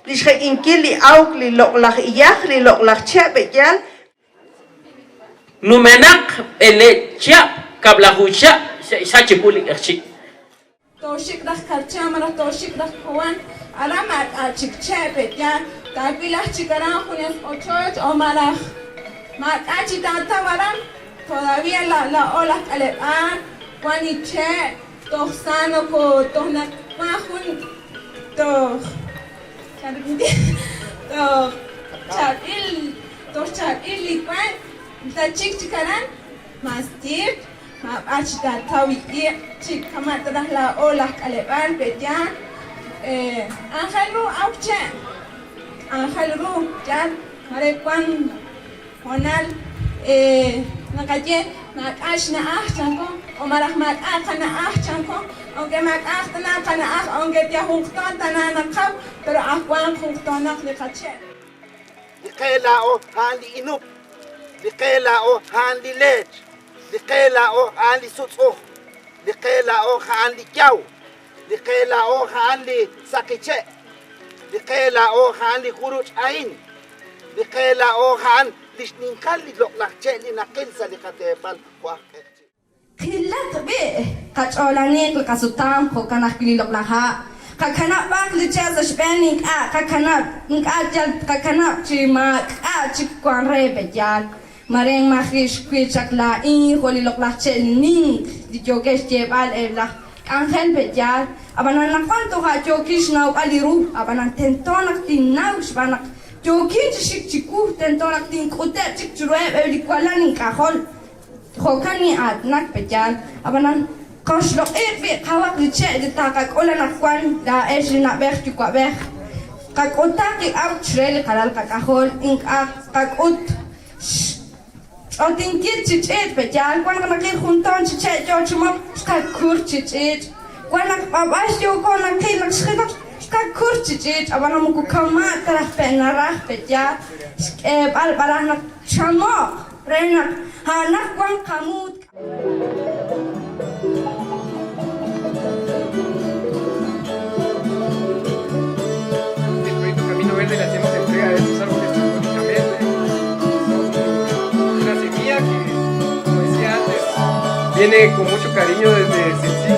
Lisha inkili auk li loklak iyak li loklak cia bejal. Numenak ele cia kablahucia sa cipuli erci. Toshik dah kerja mana toshik dah kawan alamat acik cepet ya tapi lah cikarang punya otot omalah mat acik tanta waram todavía la olah kalepan waniche toh sano ko toh nak mahun toh chabil lipan tacik cikarang masjid acita tawi cik kamat telah la olah kaleban pedian angel ru auche angel ru jan marepan honal nakaje nak ash na chanko o marahmat kana chanko onge mak tana kana onge dia hukton tana nakab pero akwan hukton nak likache likela o handi inup likela o handi lech likela o handi sutso likela o handi kyaw likela o handi sakiche likela o handi khuruj ain likela o han lishnin kalli loklak che li nakil sa likatebal kwa Kilat be kacolanik kasutam ko kanak pililok laha kakana bak licha sa spelling kakana ngajal kakana chima chikwan re bejal mareng mahish kwichak la holilok la chening di jogesh jebal la angel bejal abanan nakon to ha jokish nau aliru abanan tentonak tinau spanak jokin chik chiku tentonak tin kote chik churwe likwalanin kahol Hokani nak bejal abanan koslo be kawak liche de takak ola nakwan da nak beh juga beh kak otak ki out trel kalal kakahol ink kak ut otin kit chichet bejal kwan kana ki hunton chichet jo chuma kak kur chichet kwan nak babas jo kon nak ki nak skidok kak kur chichet abanan muku kama tarah penarah bejal bal nak chamo Renak, anak kuang kamu. El proyecto Camino Verde le hacemos entrega de estos árboles simbólicamente. Son una semilla que, como decía antes, viene con mucho cariño desde sencillo.